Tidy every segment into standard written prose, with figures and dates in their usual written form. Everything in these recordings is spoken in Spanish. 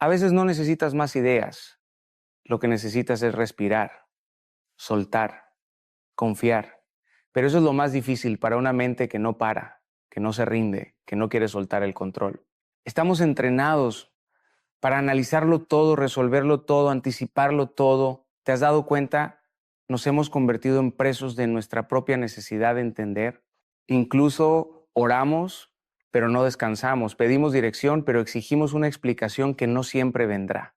A veces no necesitas más ideas, lo que necesitas es respirar, soltar, confiar. Pero eso es lo más difícil para una mente que no para, que no se rinde, que no quiere soltar el control. Estamos entrenados para analizarlo todo, resolverlo todo, anticiparlo todo. ¿Te has dado cuenta? Nos hemos convertido en presos de nuestra propia necesidad de entender. Incluso oramos, pero no descansamos. Pedimos dirección, pero exigimos una explicación que no siempre vendrá.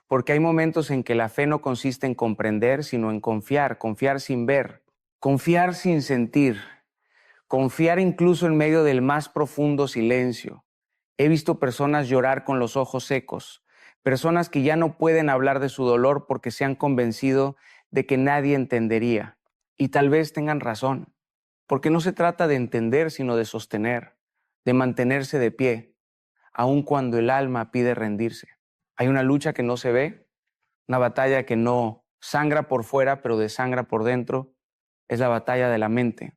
Porque hay momentos en que la fe no consiste en comprender, sino en confiar, confiar sin ver, confiar sin sentir, confiar incluso en medio del más profundo silencio. He visto personas llorar con los ojos secos, personas que ya no pueden hablar de su dolor porque se han convencido de que nadie entendería. Y tal vez tengan razón, porque no se trata de entender, sino de sostener, de mantenerse de pie, aun cuando el alma pide rendirse. Hay una lucha que no se ve, una batalla que no sangra por fuera, pero desangra por dentro. Es la batalla de la mente.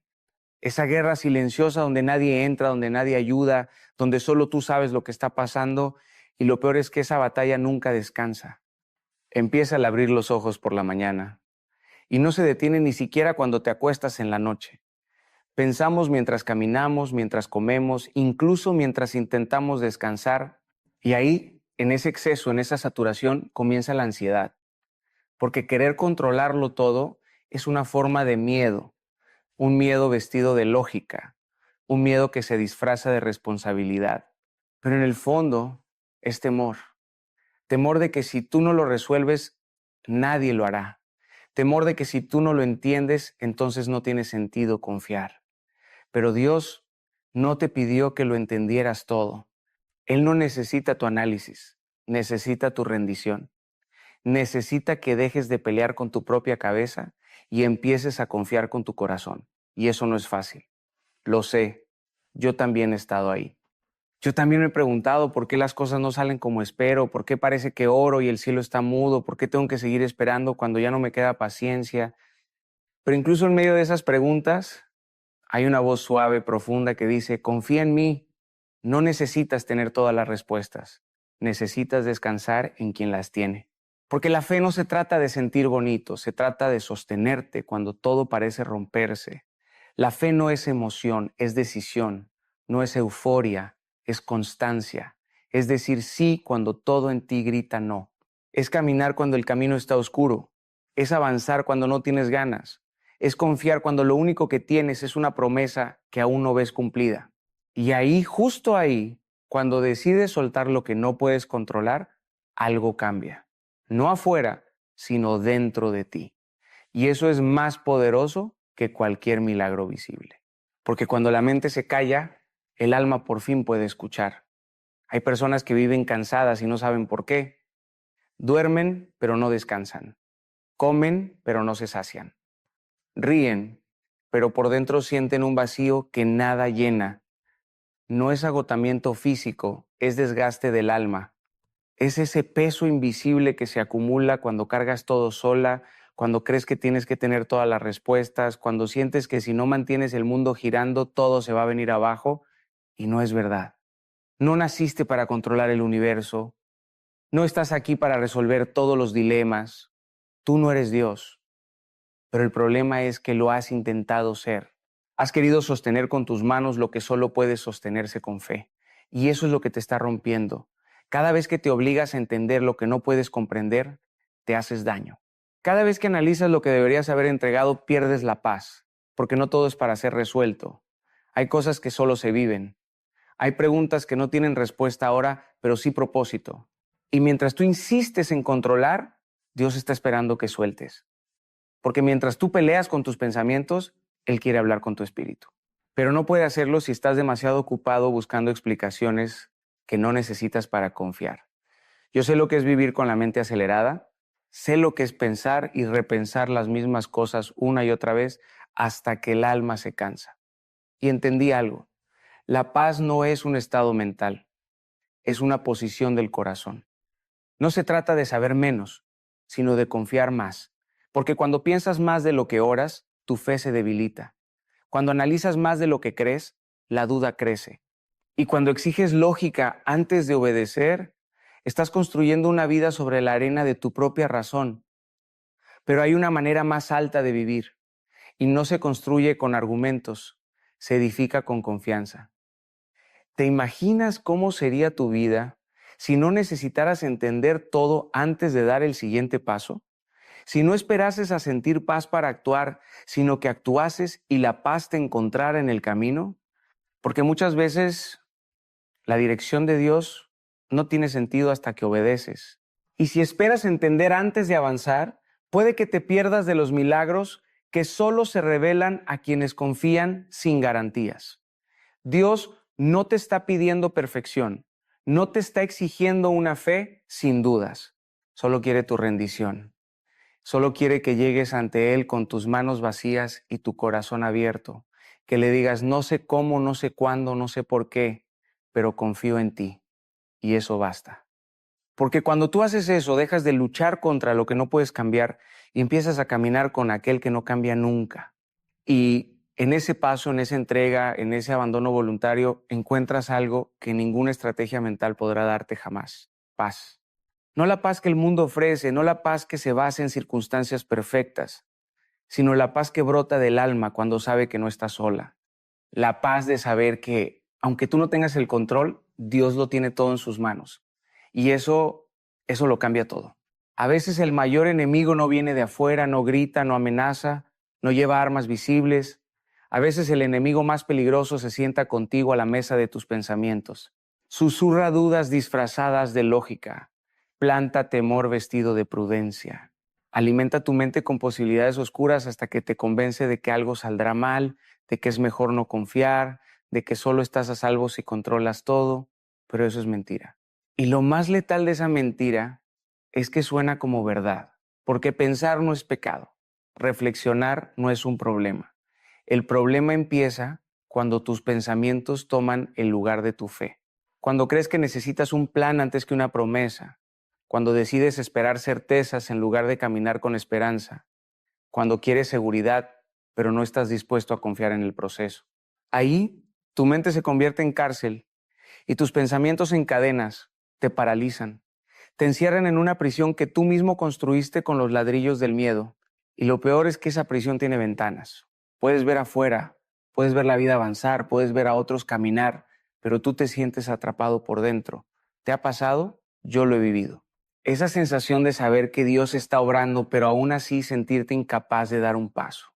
Esa guerra silenciosa donde nadie entra, donde nadie ayuda, donde solo tú sabes lo que está pasando, y lo peor es que esa batalla nunca descansa. Empieza al abrir los ojos por la mañana y no se detiene ni siquiera cuando te acuestas en la noche. Pensamos mientras caminamos, mientras comemos, incluso mientras intentamos descansar, y ahí, en ese exceso, en esa saturación, comienza la ansiedad, porque querer controlarlo todo es una forma de miedo. Un miedo vestido de lógica, un miedo que se disfraza de responsabilidad. Pero en el fondo es temor. Temor de que si tú no lo resuelves, nadie lo hará. Temor de que si tú no lo entiendes, entonces no tiene sentido confiar. Pero Dios no te pidió que lo entendieras todo. Él no necesita tu análisis, necesita tu rendición. Necesita que dejes de pelear con tu propia cabeza y empieces a confiar con tu corazón. Y eso no es fácil. Lo sé, yo también he estado ahí. Yo también me he preguntado por qué las cosas no salen como espero, por qué parece que oro y el cielo está mudo, por qué tengo que seguir esperando cuando ya no me queda paciencia. Pero incluso en medio de esas preguntas hay una voz suave, profunda que dice, confía en mí, no necesitas tener todas las respuestas, necesitas descansar en quien las tiene. Porque la fe no se trata de sentir bonito, se trata de sostenerte cuando todo parece romperse. La fe no es emoción, es decisión, no es euforia, es constancia. Es decir sí cuando todo en ti grita no. Es caminar cuando el camino está oscuro, es avanzar cuando no tienes ganas, es confiar cuando lo único que tienes es una promesa que aún no ves cumplida. Y ahí, justo ahí, cuando decides soltar lo que no puedes controlar, algo cambia. No afuera, sino dentro de ti. Y eso es más poderoso que cualquier milagro visible. Porque cuando la mente se calla, el alma por fin puede escuchar. Hay personas que viven cansadas y no saben por qué. Duermen, pero no descansan. Comen, pero no se sacian. Ríen, pero por dentro sienten un vacío que nada llena. No es agotamiento físico, es desgaste del alma. Es ese peso invisible que se acumula cuando cargas todo sola, cuando crees que tienes que tener todas las respuestas, cuando sientes que si no mantienes el mundo girando, todo se va a venir abajo, y no es verdad. No naciste para controlar el universo, no estás aquí para resolver todos los dilemas. Tú no eres Dios, pero el problema es que lo has intentado ser. Has querido sostener con tus manos lo que solo puede sostenerse con fe, y eso es lo que te está rompiendo. Cada vez que te obligas a entender lo que no puedes comprender, te haces daño. Cada vez que analizas lo que deberías haber entregado, pierdes la paz, porque no todo es para ser resuelto. Hay cosas que solo se viven. Hay preguntas que no tienen respuesta ahora, pero sí propósito. Y mientras tú insistes en controlar, Dios está esperando que sueltes. Porque mientras tú peleas con tus pensamientos, Él quiere hablar con tu espíritu. Pero no puede hacerlo si estás demasiado ocupado buscando explicaciones que no necesitas para confiar. Yo sé lo que es vivir con la mente acelerada, sé lo que es pensar y repensar las mismas cosas una y otra vez hasta que el alma se cansa. Y entendí algo. La paz no es un estado mental, es una posición del corazón. No se trata de saber menos, sino de confiar más. Porque cuando piensas más de lo que oras, tu fe se debilita. Cuando analizas más de lo que crees, la duda crece. Y cuando exiges lógica antes de obedecer, Estás construyendo una vida sobre la arena de tu propia razón. Pero hay una manera más alta de vivir y no se construye con argumentos, se edifica con confianza. ¿Te imaginas cómo sería tu vida si no necesitaras entender todo antes de dar el siguiente paso? Si no esperases a sentir paz para actuar, sino que actuases y la paz te encontrara en el camino. Porque muchas veces la dirección de Dios no tiene sentido hasta que obedeces. Y si esperas entender antes de avanzar, puede que te pierdas de los milagros que solo se revelan a quienes confían sin garantías. Dios no te está pidiendo perfección, no te está exigiendo una fe sin dudas, solo quiere tu rendición. Solo quiere que llegues ante Él con tus manos vacías y tu corazón abierto, que le digas, no sé cómo, no sé cuándo, no sé por qué, pero confío en ti, y eso basta. Porque cuando tú haces eso, dejas de luchar contra lo que no puedes cambiar y empiezas a caminar con aquel que no cambia nunca. Y en ese paso, en esa entrega, en ese abandono voluntario, encuentras algo que ninguna estrategia mental podrá darte jamás: paz. No la paz que el mundo ofrece, no la paz que se basa en circunstancias perfectas, sino la paz que brota del alma cuando sabe que no está sola. La paz de saber que, aunque tú no tengas el control, Dios lo tiene todo en sus manos. Y eso lo cambia todo. A veces el mayor enemigo no viene de afuera, no grita, no amenaza, no lleva armas visibles. A veces el enemigo más peligroso se sienta contigo a la mesa de tus pensamientos. Susurra dudas disfrazadas de lógica. Planta temor vestido de prudencia. Alimenta tu mente con posibilidades oscuras hasta que te convence de que algo saldrá mal, de que es mejor no confiar, de que solo estás a salvo si controlas todo, pero eso es mentira. Y lo más letal de esa mentira es que suena como verdad, porque pensar no es pecado, reflexionar no es un problema. El problema empieza cuando tus pensamientos toman el lugar de tu fe, cuando crees que necesitas un plan antes que una promesa, cuando decides esperar certezas en lugar de caminar con esperanza, cuando quieres seguridad, pero no estás dispuesto a confiar en el proceso. Ahí, tu mente se convierte en cárcel y tus pensamientos en cadenas te paralizan. Te encierran en una prisión que tú mismo construiste con los ladrillos del miedo. Y lo peor es que esa prisión tiene ventanas. Puedes ver afuera, puedes ver la vida avanzar, puedes ver a otros caminar, pero tú te sientes atrapado por dentro. ¿Te ha pasado? Yo lo he vivido. Esa sensación de saber que Dios está obrando, pero aún así sentirte incapaz de dar un paso,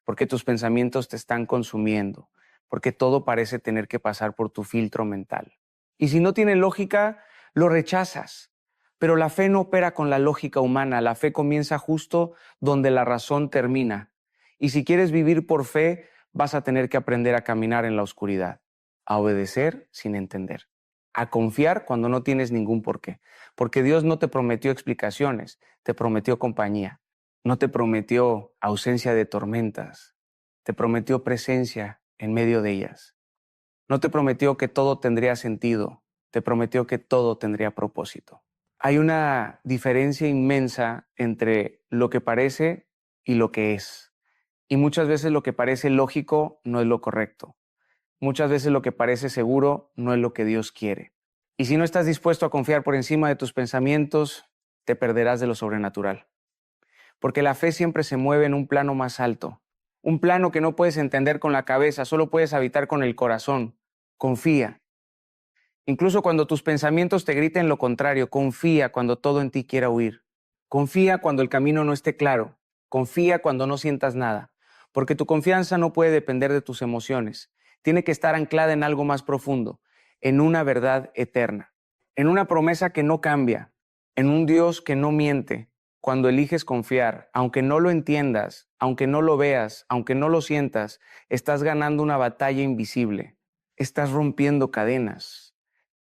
porque tus pensamientos te están consumiendo, porque todo parece tener que pasar por tu filtro mental. Y si no tiene lógica, lo rechazas. Pero la fe no opera con la lógica humana, la fe comienza justo donde la razón termina. Y si quieres vivir por fe, vas a tener que aprender a caminar en la oscuridad, a obedecer sin entender, a confiar cuando no tienes ningún porqué. Porque Dios no te prometió explicaciones, te prometió compañía. No te prometió ausencia de tormentas, te prometió presencia en medio de ellas. No te prometió que todo tendría sentido, te prometió que todo tendría propósito. Hay una diferencia inmensa entre lo que parece y lo que es. Y muchas veces lo que parece lógico no es lo correcto. Muchas veces lo que parece seguro no es lo que Dios quiere. Y si no estás dispuesto a confiar por encima de tus pensamientos, te perderás de lo sobrenatural. Porque la fe siempre se mueve en un plano más alto, un plano que no puedes entender con la cabeza, solo puedes habitar con el corazón. Confía. Incluso cuando tus pensamientos te griten lo contrario, confía cuando todo en ti quiera huir. Confía cuando el camino no esté claro. Confía cuando no sientas nada. Porque tu confianza no puede depender de tus emociones. Tiene que estar anclada en algo más profundo, en una verdad eterna, en una promesa que no cambia, en un Dios que no miente. Cuando eliges confiar, aunque no lo entiendas, aunque no lo veas, aunque no lo sientas, estás ganando una batalla invisible. Estás rompiendo cadenas.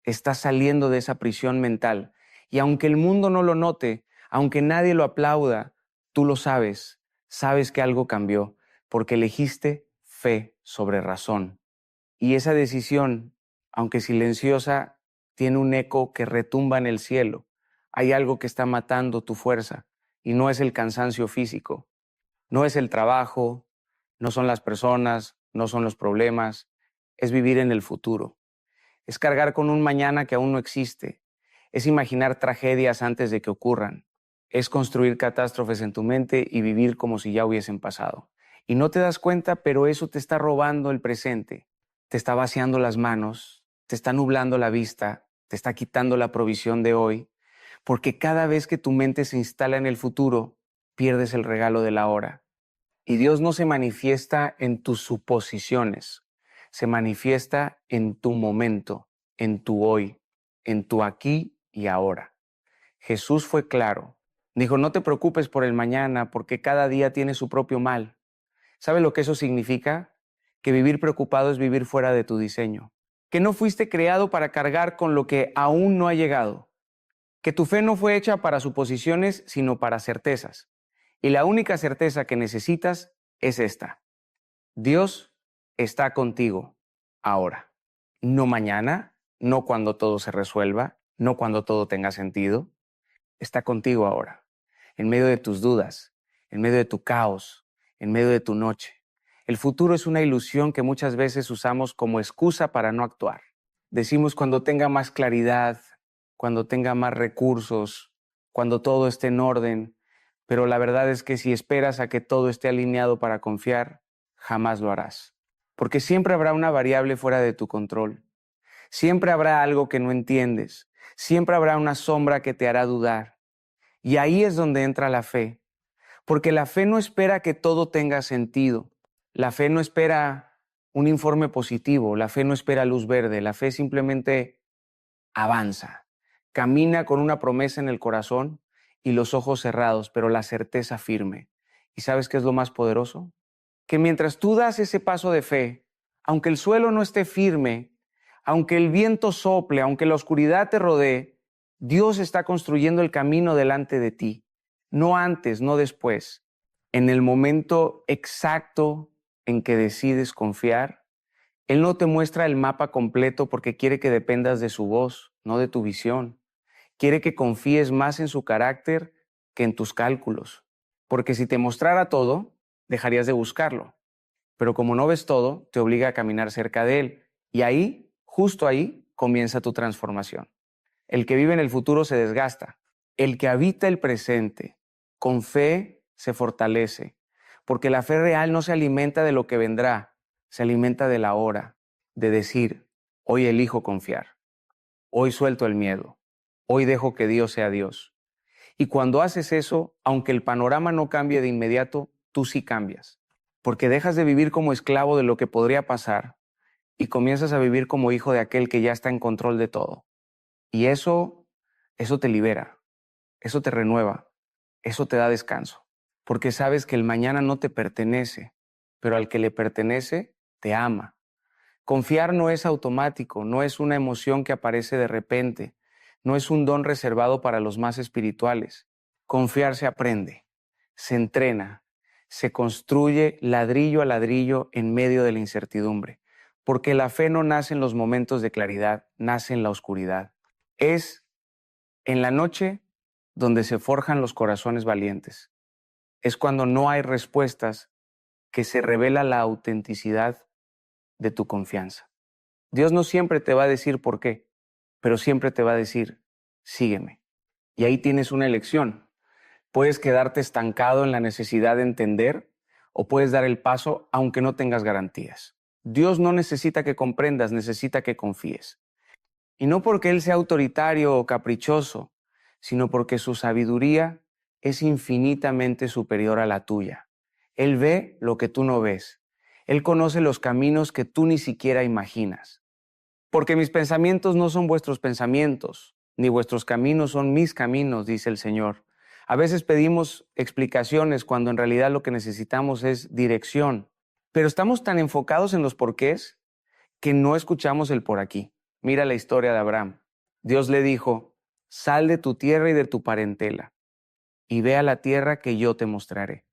Estás saliendo de esa prisión mental. Y aunque el mundo no lo note, aunque nadie lo aplauda, tú lo sabes. Sabes que algo cambió porque elegiste fe sobre razón. Y esa decisión, aunque silenciosa, tiene un eco que retumba en el cielo. Hay algo que está matando tu fuerza y no es el cansancio físico, no es el trabajo, no son las personas, no son los problemas, es vivir en el futuro. Es cargar con un mañana que aún no existe. Es imaginar tragedias antes de que ocurran. Es construir catástrofes en tu mente y vivir como si ya hubiesen pasado. Y no te das cuenta, pero eso te está robando el presente. Te está vaciando las manos, te está nublando la vista, te está quitando la provisión de hoy, porque cada vez que tu mente se instala en el futuro, pierdes el regalo de la hora. Y Dios no se manifiesta en tus suposiciones, se manifiesta en tu momento, en tu hoy, en tu aquí y ahora. Jesús fue claro. Dijo, no te preocupes por el mañana, porque cada día tiene su propio mal. ¿Sabe lo que eso significa? Que vivir preocupado es vivir fuera de tu diseño. Que no fuiste creado para cargar con lo que aún no ha llegado. Que tu fe no fue hecha para suposiciones, sino para certezas. Y la única certeza que necesitas es esta. Dios está contigo ahora. No mañana, no cuando todo se resuelva, no cuando todo tenga sentido. Está contigo ahora, en medio de tus dudas, en medio de tu caos, en medio de tu noche. El futuro es una ilusión que muchas veces usamos como excusa para no actuar. Decimos cuando tenga más claridad, cuando tenga más recursos, cuando todo esté en orden, pero la verdad es que si esperas a que todo esté alineado para confiar, jamás lo harás. Porque siempre habrá una variable fuera de tu control. Siempre habrá algo que no entiendes. Siempre habrá una sombra que te hará dudar. Y ahí es donde entra la fe. Porque la fe no espera que todo tenga sentido. La fe no espera un informe positivo. La fe no espera luz verde. La fe simplemente avanza. Camina con una promesa en el corazón y los ojos cerrados, pero la certeza firme. ¿Y sabes qué es lo más poderoso? Que mientras tú das ese paso de fe, aunque el suelo no esté firme, aunque el viento sople, aunque la oscuridad te rodee, Dios está construyendo el camino delante de ti. No antes, no después. En el momento exacto en que decides confiar, Él no te muestra el mapa completo porque quiere que dependas de su voz, no de tu visión. Quiere que confíes más en su carácter que en tus cálculos. Porque si te mostrara todo, dejarías de buscarlo. Pero como no ves todo, te obliga a caminar cerca de Él. Y ahí, justo ahí, comienza tu transformación. El que vive en el futuro se desgasta. El que habita el presente, con fe, se fortalece. Porque la fe real no se alimenta de lo que vendrá, se alimenta de la hora, de decir, hoy elijo confiar, hoy suelto el miedo, hoy dejo que Dios sea Dios. Y cuando haces eso, aunque el panorama no cambie de inmediato, tú sí cambias. Porque dejas de vivir como esclavo de lo que podría pasar y comienzas a vivir como hijo de aquel que ya está en control de todo. Y eso te libera, eso te renueva, eso te da descanso. Porque sabes que el mañana no te pertenece, pero al que le pertenece, te ama. Confiar no es automático, no es una emoción que aparece de repente, no es un don reservado para los más espirituales. Confiar se aprende, se entrena, se construye ladrillo a ladrillo en medio de la incertidumbre, porque la fe no nace en los momentos de claridad, nace en la oscuridad. Es en la noche donde se forjan los corazones valientes. Es cuando no hay respuestas que se revela la autenticidad de tu confianza. Dios no siempre te va a decir por qué, pero siempre te va a decir, sígueme. Y ahí tienes una elección. Puedes quedarte estancado en la necesidad de entender o puedes dar el paso aunque no tengas garantías. Dios no necesita que comprendas, necesita que confíes. Y no porque Él sea autoritario o caprichoso, sino porque su sabiduría es infinitamente superior a la tuya. Él ve lo que tú no ves. Él conoce los caminos que tú ni siquiera imaginas. Porque mis pensamientos no son vuestros pensamientos, ni vuestros caminos son mis caminos, dice el Señor. A veces pedimos explicaciones cuando en realidad lo que necesitamos es dirección. Pero estamos tan enfocados en los porqués que no escuchamos el por aquí. Mira la historia de Abraham. Dios le dijo, sal de tu tierra y de tu parentela y ve a la tierra que yo te mostraré.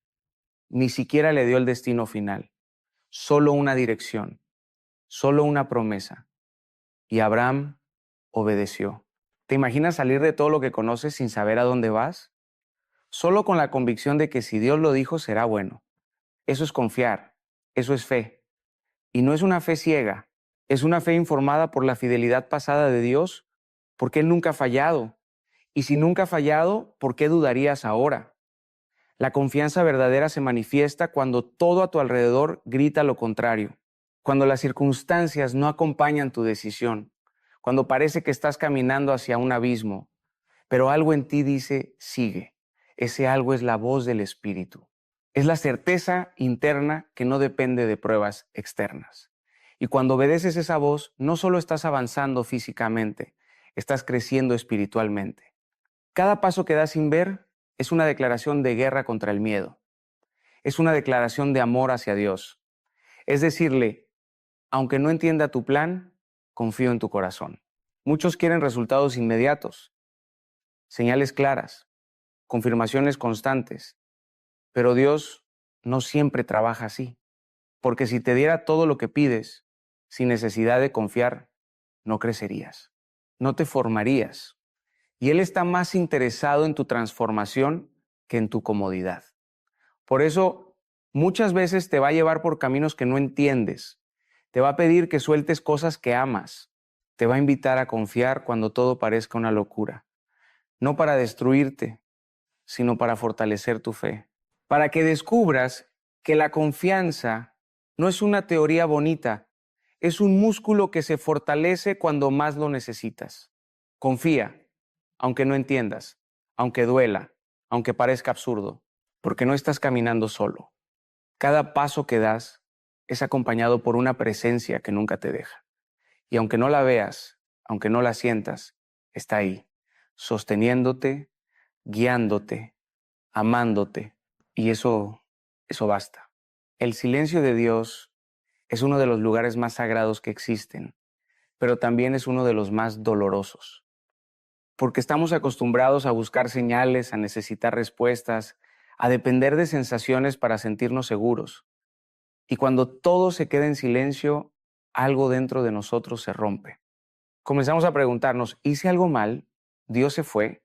Ni siquiera le dio el destino final, solo una dirección, solo una promesa. Y Abraham obedeció. ¿Te imaginas salir de todo lo que conoces sin saber a dónde vas? Solo con la convicción de que si Dios lo dijo, será bueno. Eso es confiar, eso es fe. Y no es una fe ciega, es una fe informada por la fidelidad pasada de Dios porque Él nunca ha fallado. Y si nunca ha fallado, ¿por qué dudarías ahora? La confianza verdadera se manifiesta cuando todo a tu alrededor grita lo contrario, cuando las circunstancias no acompañan tu decisión, cuando parece que estás caminando hacia un abismo, pero algo en ti dice, sigue. Ese algo es la voz del Espíritu. Es la certeza interna que no depende de pruebas externas. Y cuando obedeces esa voz, no solo estás avanzando físicamente, estás creciendo espiritualmente. Cada paso que das sin ver es una declaración de guerra contra el miedo. Es una declaración de amor hacia Dios. Es decirle, aunque no entienda tu plan, confío en tu corazón. Muchos quieren resultados inmediatos, señales claras, confirmaciones constantes, pero Dios no siempre trabaja así, porque si te diera todo lo que pides, sin necesidad de confiar, no crecerías, no te formarías, y Él está más interesado en tu transformación que en tu comodidad. Por eso, muchas veces te va a llevar por caminos que no entiendes, te va a pedir que sueltes cosas que amas, te va a invitar a confiar cuando todo parezca una locura, no para destruirte, sino para fortalecer tu fe, para que descubras que la confianza no es una teoría bonita, es un músculo que se fortalece cuando más lo necesitas. Confía, aunque no entiendas, aunque duela, aunque parezca absurdo, porque no estás caminando solo. Cada paso que das es acompañado por una presencia que nunca te deja. Y aunque no la veas, aunque no la sientas, está ahí, sosteniéndote, guiándote, amándote, y eso basta. El silencio de Dios es uno de los lugares más sagrados que existen, pero también es uno de los más dolorosos, porque estamos acostumbrados a buscar señales, a necesitar respuestas, a depender de sensaciones para sentirnos seguros. Y cuando todo se queda en silencio, algo dentro de nosotros se rompe. Comenzamos a preguntarnos, ¿hice algo mal? ¿Dios se fue?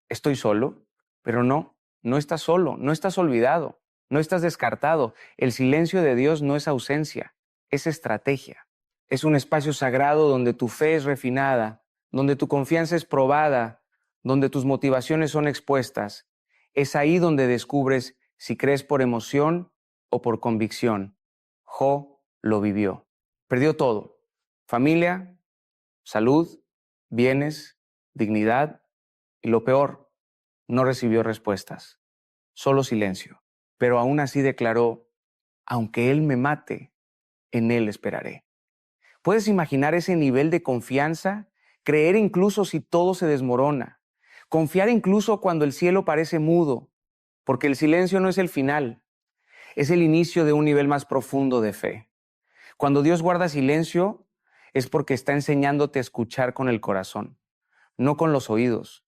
¿Estoy solo? Pero no, no estás solo, no estás olvidado, no estás descartado. El silencio de Dios no es ausencia, es estrategia. Es un espacio sagrado donde tu fe es refinada, donde tu confianza es probada, donde tus motivaciones son expuestas. Es ahí donde descubres si crees por emoción o por convicción. Jo lo vivió. Perdió todo: familia, salud, bienes, dignidad y, lo peor, no recibió respuestas, solo silencio. Pero aún así declaró, aunque Él me mate, en Él esperaré. ¿Puedes imaginar ese nivel de confianza? Creer incluso si todo se desmorona. Confiar incluso cuando el cielo parece mudo, porque el silencio no es el final, es el inicio de un nivel más profundo de fe. Cuando Dios guarda silencio, es porque está enseñándote a escuchar con el corazón, no con los oídos,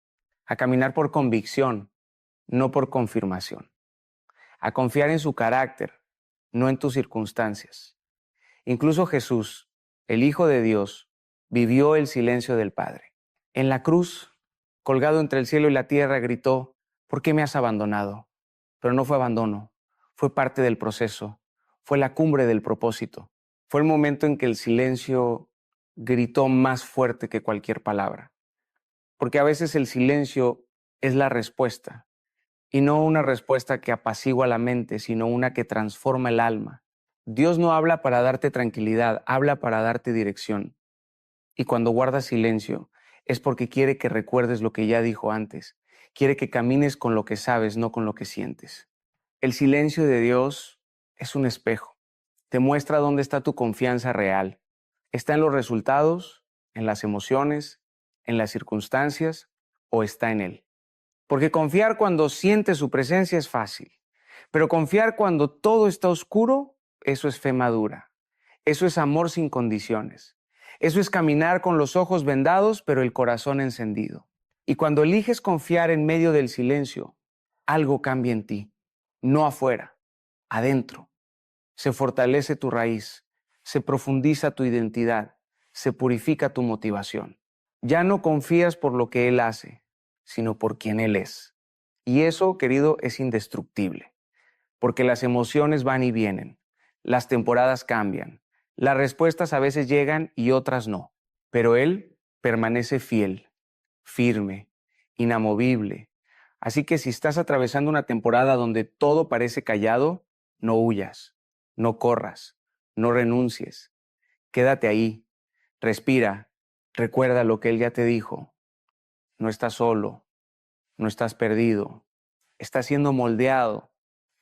a caminar por convicción, no por confirmación, a confiar en su carácter, no en tus circunstancias. Incluso Jesús, el Hijo de Dios, vivió el silencio del Padre. En la cruz, colgado entre el cielo y la tierra, gritó, ¿por qué me has abandonado? Pero no fue abandono, fue parte del proceso, fue la cumbre del propósito. Fue el momento en que el silencio gritó más fuerte que cualquier palabra. Porque a veces el silencio es la respuesta, y no una respuesta que apacigua la mente, sino una que transforma el alma. Dios no habla para darte tranquilidad, habla para darte dirección. Y cuando guardas silencio, es porque quiere que recuerdes lo que ya dijo antes. Quiere que camines con lo que sabes, no con lo que sientes. El silencio de Dios es un espejo. Te muestra dónde está tu confianza real. ¿Está en los resultados, en las emociones, en las circunstancias, o está en Él? Porque confiar cuando sientes su presencia es fácil, pero confiar cuando todo está oscuro, eso es fe madura. Eso es amor sin condiciones. Eso es caminar con los ojos vendados, pero el corazón encendido. Y cuando eliges confiar en medio del silencio, algo cambia en ti, no afuera, adentro. Se fortalece tu raíz, se profundiza tu identidad, se purifica tu motivación. Ya no confías por lo que Él hace, sino por quien Él es. Y eso, querido, es indestructible, porque las emociones van y vienen, las temporadas cambian, las respuestas a veces llegan y otras no, pero Él permanece fiel, firme, inamovible. Así que si estás atravesando una temporada donde todo parece callado, no huyas, no corras, no renuncies. Quédate ahí, respira, recuerda lo que Él ya te dijo. No estás solo, no estás perdido, estás siendo moldeado,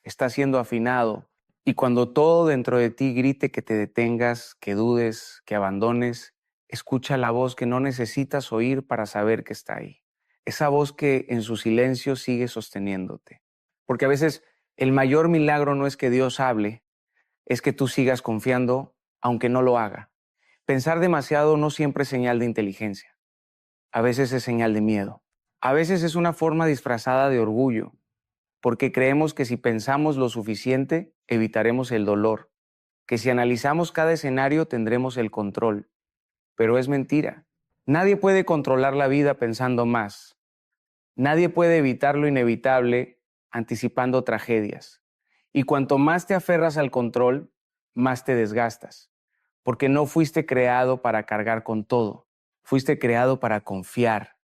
estás siendo afinado. Y cuando todo dentro de ti grite que te detengas, que dudes, que abandones, escucha la voz que no necesitas oír para saber que está ahí. Esa voz que en su silencio sigue sosteniéndote. Porque a veces el mayor milagro no es que Dios hable, es que tú sigas confiando aunque no lo haga. Pensar demasiado no siempre es señal de inteligencia. A veces es señal de miedo. A veces es una forma disfrazada de orgullo, porque creemos que si pensamos lo suficiente, evitaremos el dolor, que si analizamos cada escenario tendremos el control. Pero es mentira. Nadie puede controlar la vida pensando más. Nadie puede evitar lo inevitable anticipando tragedias. Y cuanto más te aferras al control, más te desgastas, porque no fuiste creado para cargar con todo. Fuiste creado para confiar,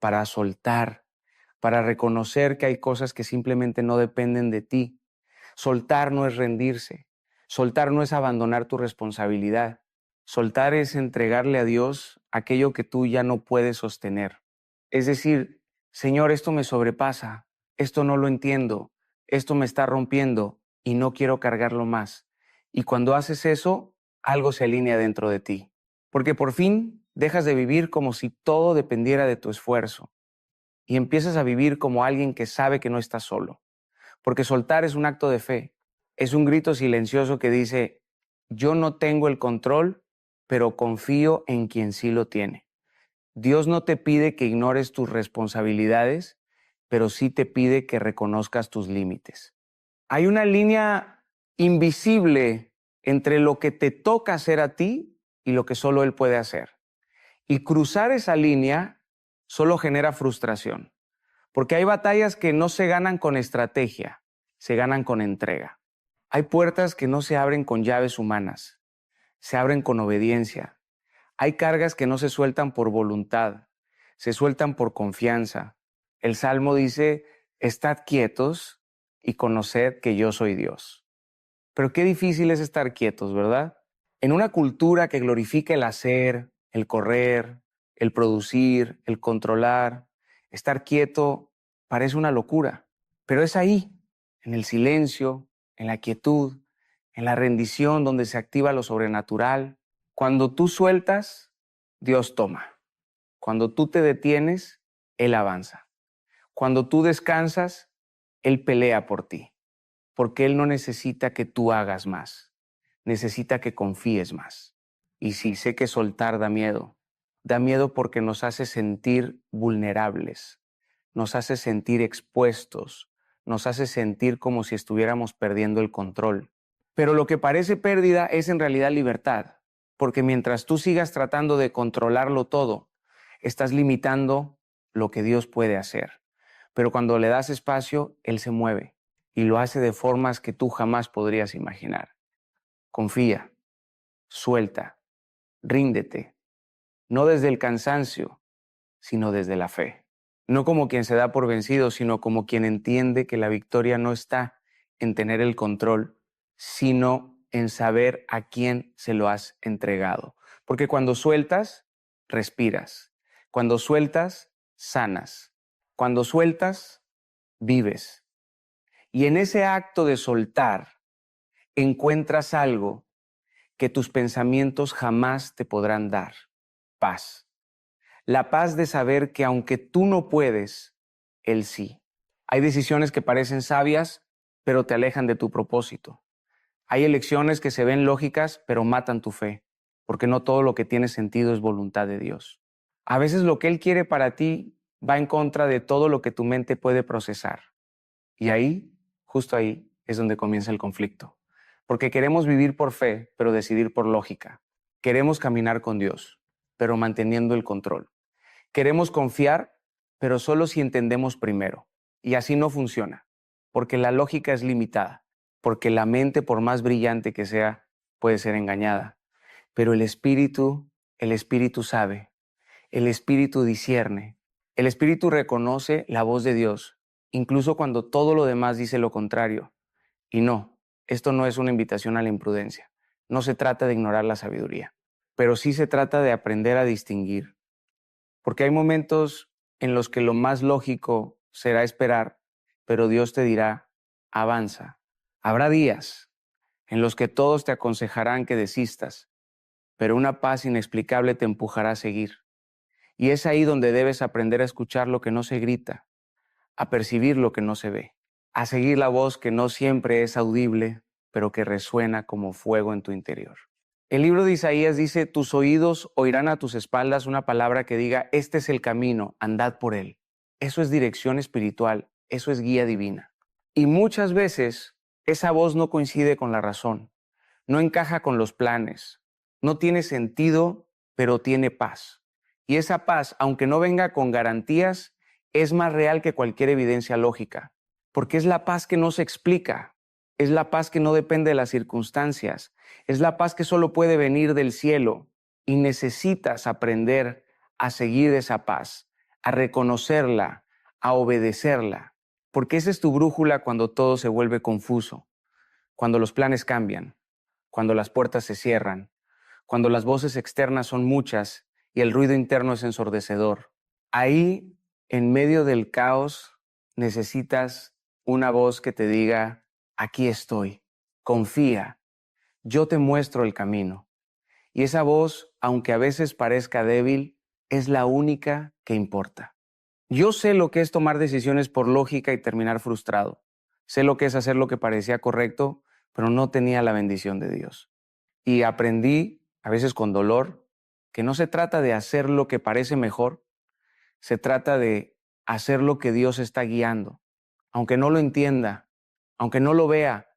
para soltar, para reconocer que hay cosas que simplemente no dependen de ti. Soltar no es rendirse. Soltar no es abandonar tu responsabilidad. Soltar es entregarle a Dios aquello que tú ya no puedes sostener. Es decir, Señor, esto me sobrepasa, esto no lo entiendo, esto me está rompiendo y no quiero cargarlo más. Y cuando haces eso, algo se alinea dentro de ti. Porque por fin dejas de vivir como si todo dependiera de tu esfuerzo y empiezas a vivir como alguien que sabe que no está solo. Porque soltar es un acto de fe, es un grito silencioso que dice, yo no tengo el control, pero confío en quien sí lo tiene. Dios no te pide que ignores tus responsabilidades, pero sí te pide que reconozcas tus límites. Hay una línea invisible entre lo que te toca hacer a ti y lo que solo Él puede hacer. Y cruzar esa línea solo genera frustración, porque hay batallas que no se ganan con estrategia, se ganan con entrega. Hay puertas que no se abren con llaves humanas, se abren con obediencia. Hay cargas que no se sueltan por voluntad, se sueltan por confianza. El Salmo dice, estad quietos y conoced que yo soy Dios. Pero qué difícil es estar quietos, ¿verdad? En una cultura que glorifica el hacer, el correr, el producir, el controlar, estar quieto parece una locura. Pero es ahí, en el silencio, en la quietud, en la rendición donde se activa lo sobrenatural. Cuando tú sueltas, Dios toma. Cuando tú te detienes, Él avanza. Cuando tú descansas, Él pelea por ti, porque Él no necesita que tú hagas más, necesita que confíes más. Y sí, sé que soltar da miedo porque nos hace sentir vulnerables, nos hace sentir expuestos, nos hace sentir como si estuviéramos perdiendo el control. Pero lo que parece pérdida es en realidad libertad, porque mientras tú sigas tratando de controlarlo todo, estás limitando lo que Dios puede hacer. Pero cuando le das espacio, Él se mueve y lo hace de formas que tú jamás podrías imaginar. Confía, suelta, ríndete, no desde el cansancio, sino desde la fe. No como quien se da por vencido, sino como quien entiende que la victoria no está en tener el control, sino en saber a quién se lo has entregado. Porque cuando sueltas, respiras. Cuando sueltas, sanas. Cuando sueltas, vives. Y en ese acto de soltar, encuentras algo que tus pensamientos jamás te podrán dar: paz. La paz de saber que aunque tú no puedes, Él sí. Hay decisiones que parecen sabias, pero te alejan de tu propósito. Hay elecciones que se ven lógicas, pero matan tu fe, porque no todo lo que tiene sentido es voluntad de Dios. A veces lo que Él quiere para ti va en contra de todo lo que tu mente puede procesar. Y ahí, justo ahí, es donde comienza el conflicto. Porque queremos vivir por fe, pero decidir por lógica. Queremos caminar con Dios, pero manteniendo el control. Queremos confiar, pero solo si entendemos primero. Y así no funciona, porque la lógica es limitada, porque la mente, por más brillante que sea, puede ser engañada. Pero el Espíritu sabe, el Espíritu discierne, El espíritu reconoce la voz de Dios, incluso cuando todo lo demás dice lo contrario. Y no, esto no es una invitación a la imprudencia. No se trata de ignorar la sabiduría, pero sí se trata de aprender a distinguir. Porque hay momentos en los que lo más lógico será esperar, pero Dios te dirá, avanza. Habrá días en los que todos te aconsejarán que desistas, pero una paz inexplicable te empujará a seguir. Y es ahí donde debes aprender a escuchar lo que no se grita, a percibir lo que no se ve, a seguir la voz que no siempre es audible, pero que resuena como fuego en tu interior. El libro de Isaías dice, tus oídos oirán a tus espaldas una palabra que diga, este es el camino, andad por él. Eso es dirección espiritual, eso es guía divina. Y muchas veces esa voz no coincide con la razón, no encaja con los planes, no tiene sentido, pero tiene paz. Y esa paz, aunque no venga con garantías, es más real que cualquier evidencia lógica, porque es la paz que no se explica, es la paz que no depende de las circunstancias, es la paz que solo puede venir del cielo y necesitas aprender a seguir esa paz, a reconocerla, a obedecerla, porque esa es tu brújula cuando todo se vuelve confuso, cuando los planes cambian, cuando las puertas se cierran, cuando las voces externas son muchas y el ruido interno es ensordecedor. Ahí, en medio del caos, necesitas una voz que te diga, aquí estoy, confía, yo te muestro el camino. Y esa voz, aunque a veces parezca débil, es la única que importa. Yo sé lo que es tomar decisiones por lógica y terminar frustrado. Sé lo que es hacer lo que parecía correcto, pero no tenía la bendición de Dios. Y aprendí, a veces con dolor, que no se trata de hacer lo que parece mejor, se trata de hacer lo que Dios está guiando, aunque no lo entienda, aunque no lo vea,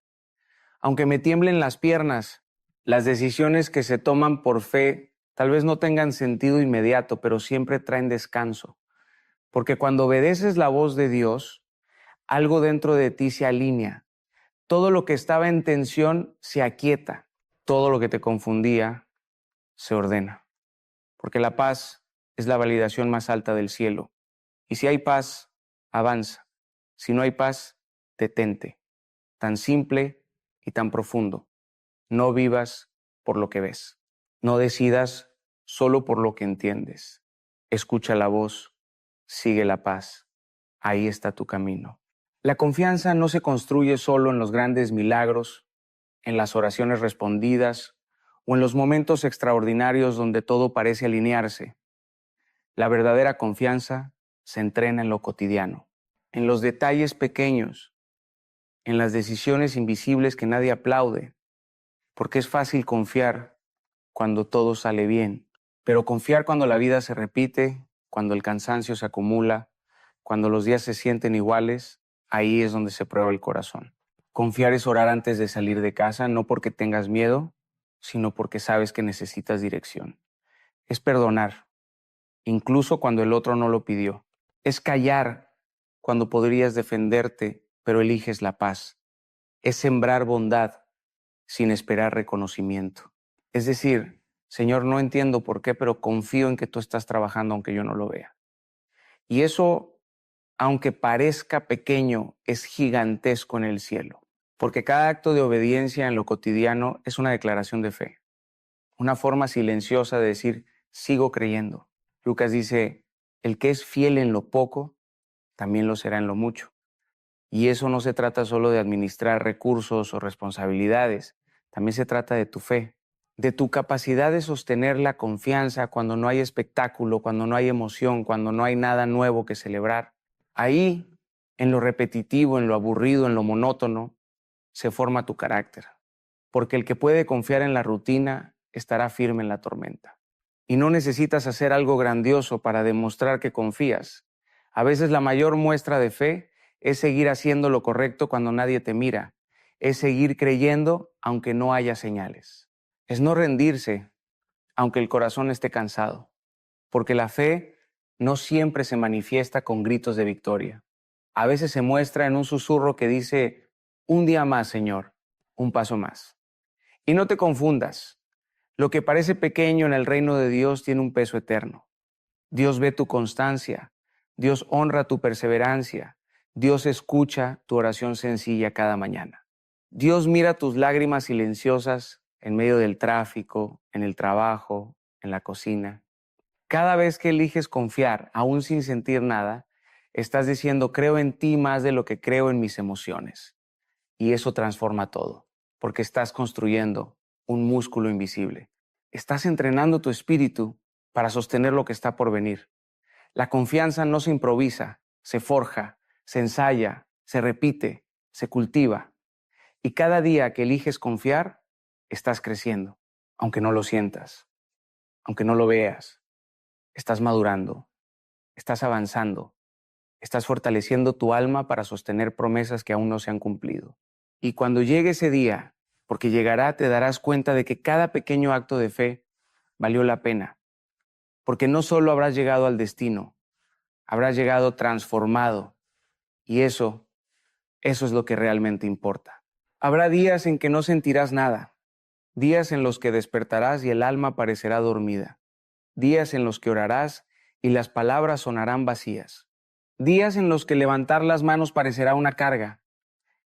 aunque me tiemblen las piernas. Las decisiones que se toman por fe tal vez no tengan sentido inmediato, pero siempre traen descanso. Porque cuando obedeces la voz de Dios, algo dentro de ti se alinea. Todo lo que estaba en tensión se aquieta. Todo lo que te confundía se ordena. Porque la paz es la validación más alta del cielo. Y si hay paz, avanza. Si no hay paz, detente. Tan simple y tan profundo. No vivas por lo que ves. No decidas solo por lo que entiendes. Escucha la voz, sigue la paz. Ahí está tu camino. La confianza no se construye solo en los grandes milagros, en las oraciones respondidas o en los momentos extraordinarios donde todo parece alinearse. La verdadera confianza se entrena en lo cotidiano, en los detalles pequeños, en las decisiones invisibles que nadie aplaude, porque es fácil confiar cuando todo sale bien, pero confiar cuando la vida se repite, cuando el cansancio se acumula, cuando los días se sienten iguales, ahí es donde se prueba el corazón. Confiar es orar antes de salir de casa, no porque tengas miedo, sino porque sabes que necesitas dirección. Es perdonar, incluso cuando el otro no lo pidió. Es callar cuando podrías defenderte, pero eliges la paz. Es sembrar bondad sin esperar reconocimiento. Es decir, Señor, no entiendo por qué, pero confío en que tú estás trabajando aunque yo no lo vea. Y eso, aunque parezca pequeño, es gigantesco en el cielo, porque cada acto de obediencia en lo cotidiano es una declaración de fe, una forma silenciosa de decir, sigo creyendo. Lucas dice, el que es fiel en lo poco, también lo será en lo mucho. Y eso no se trata solo de administrar recursos o responsabilidades, también se trata de tu fe, de tu capacidad de sostener la confianza cuando no hay espectáculo, cuando no hay emoción, cuando no hay nada nuevo que celebrar. Ahí, en lo repetitivo, en lo aburrido, en lo monótono, se forma tu carácter. Porque el que puede confiar en la rutina estará firme en la tormenta. Y no necesitas hacer algo grandioso para demostrar que confías. A veces la mayor muestra de fe es seguir haciendo lo correcto cuando nadie te mira. Es seguir creyendo aunque no haya señales. Es no rendirse aunque el corazón esté cansado. Porque la fe no siempre se manifiesta con gritos de victoria. A veces se muestra en un susurro que dice, un día más, Señor, un paso más. Y no te confundas. Lo que parece pequeño en el reino de Dios tiene un peso eterno. Dios ve tu constancia, Dios honra tu perseverancia. Dios escucha tu oración sencilla cada mañana. Dios mira tus lágrimas silenciosas en medio del tráfico, en el trabajo, en la cocina. Cada vez que eliges confiar, aún sin sentir nada, estás diciendo, creo en ti más de lo que creo en mis emociones. Y eso transforma todo, porque estás construyendo un músculo invisible. Estás entrenando tu espíritu para sostener lo que está por venir. La confianza no se improvisa, se forja, se ensaya, se repite, se cultiva. Y cada día que eliges confiar, estás creciendo, aunque no lo sientas, aunque no lo veas. Estás madurando, estás avanzando, estás fortaleciendo tu alma para sostener promesas que aún no se han cumplido. Y cuando llegue ese día, porque llegará, te darás cuenta de que cada pequeño acto de fe valió la pena, porque no solo habrás llegado al destino, habrás llegado transformado, y eso es lo que realmente importa. Habrá días en que no sentirás nada, días en los que despertarás y el alma parecerá dormida, días en los que orarás y las palabras sonarán vacías, días en los que levantar las manos parecerá una carga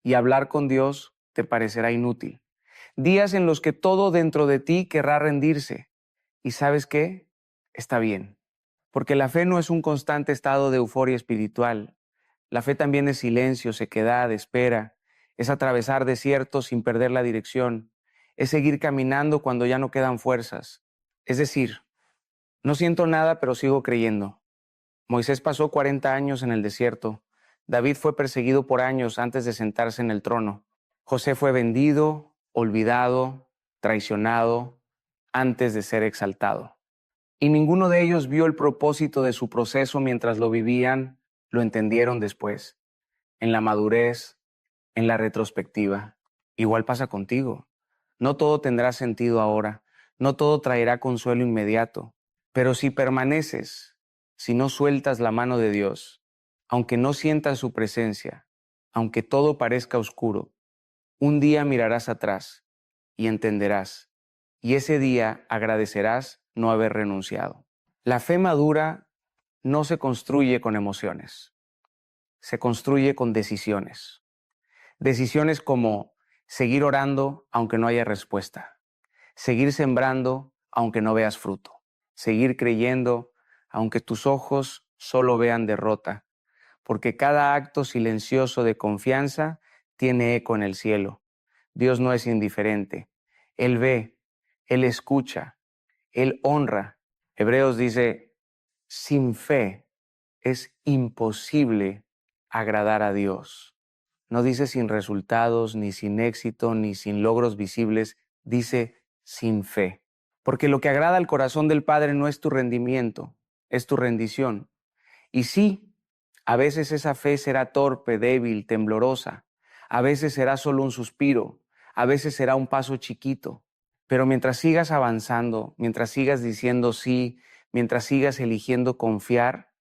y hablar con Dios te parecerá inútil, días en los que todo dentro de ti querrá rendirse. ¿Y sabes qué? Está bien, porque la fe no es un constante estado de euforia espiritual. La fe también es silencio, sequedad, espera, es atravesar desiertos sin perder la dirección, es seguir caminando cuando ya no quedan fuerzas. Es decir, no siento nada, pero sigo creyendo. Moisés pasó 40 años en el desierto. David fue perseguido por años antes de sentarse en el trono. José fue vendido, olvidado, traicionado, antes de ser exaltado. Y ninguno de ellos vio el propósito de su proceso mientras lo vivían, lo entendieron después, en la madurez, en la retrospectiva. Igual pasa contigo. No todo tendrá sentido ahora, no todo traerá consuelo inmediato, pero si permaneces, si no sueltas la mano de Dios, aunque no sientas su presencia, aunque todo parezca oscuro, un día mirarás atrás y entenderás, y ese día agradecerás no haber renunciado. La fe madura no se construye con emociones, se construye con decisiones. Decisiones como seguir orando aunque no haya respuesta, seguir sembrando aunque no veas fruto, seguir creyendo aunque tus ojos solo vean derrota, porque cada acto silencioso de confianza tiene eco en el cielo. Dios no es indiferente. Él ve, Él escucha, Él honra. Hebreos dice, sin fe es imposible agradar a Dios. No dice sin resultados, ni sin éxito, ni sin logros visibles, dice sin fe. Porque lo que agrada al corazón del Padre no es tu rendimiento, es tu rendición. Y sí, a veces esa fe será torpe, débil, temblorosa. A veces será solo un suspiro, a veces será un paso chiquito. Pero mientras sigas avanzando, mientras sigas diciendo sí, mientras sigas eligiendo confiar,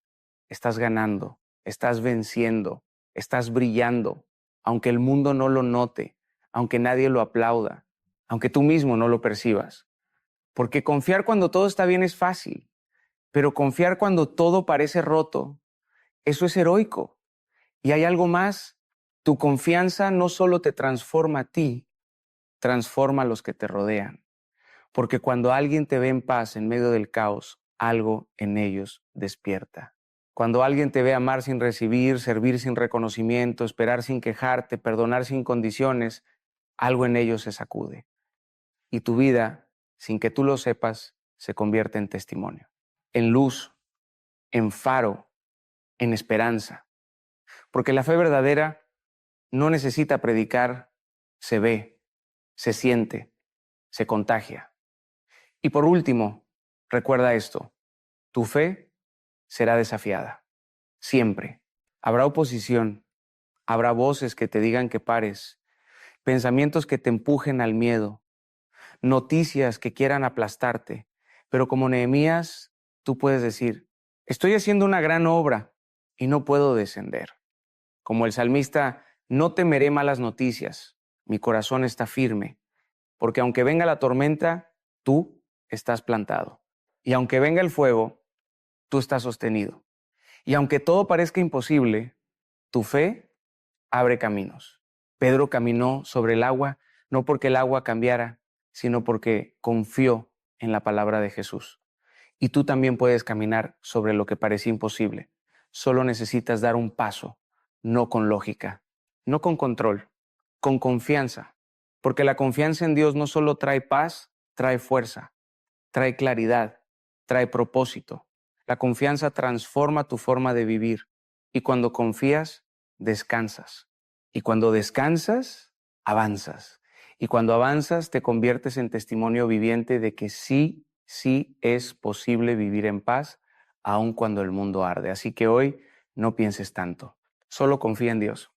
estás ganando, estás venciendo, estás brillando, aunque el mundo no lo note, aunque nadie lo aplauda, aunque tú mismo no lo percibas. Porque confiar cuando todo está bien es fácil, pero confiar cuando todo parece roto, eso es heroico. Y hay algo más, tu confianza no solo te transforma a ti, transforma a los que te rodean. Porque cuando alguien te ve en paz en medio del caos, algo en ellos despierta. Cuando alguien te ve amar sin recibir, servir sin reconocimiento, esperar sin quejarte, perdonar sin condiciones, algo en ellos se sacude. Y tu vida, sin que tú lo sepas, se convierte en testimonio, en luz, en faro, en esperanza. Porque la fe verdadera no necesita predicar, se ve, se siente, se contagia. Y por último, recuerda esto, tu fe será desafiada, siempre. Habrá oposición, habrá voces que te digan que pares, pensamientos que te empujen al miedo, noticias que quieran aplastarte, pero como Nehemías, tú puedes decir, estoy haciendo una gran obra y no puedo descender. Como el salmista, no temeré malas noticias, mi corazón está firme, porque aunque venga la tormenta, tú estás plantado. Y aunque venga el fuego, tú estás sostenido. Y aunque todo parezca imposible, tu fe abre caminos. Pedro caminó sobre el agua, no porque el agua cambiara, sino porque confió en la palabra de Jesús. Y tú también puedes caminar sobre lo que parecía imposible. Solo necesitas dar un paso, no con lógica, no con control, con confianza. Porque la confianza en Dios no solo trae paz, trae fuerza, trae claridad, trae propósito. La confianza transforma tu forma de vivir. Y cuando confías, descansas. Y cuando descansas, avanzas. Y cuando avanzas, te conviertes en testimonio viviente de que sí, sí es posible vivir en paz, aun cuando el mundo arde. Así que hoy no pienses tanto. Solo confía en Dios.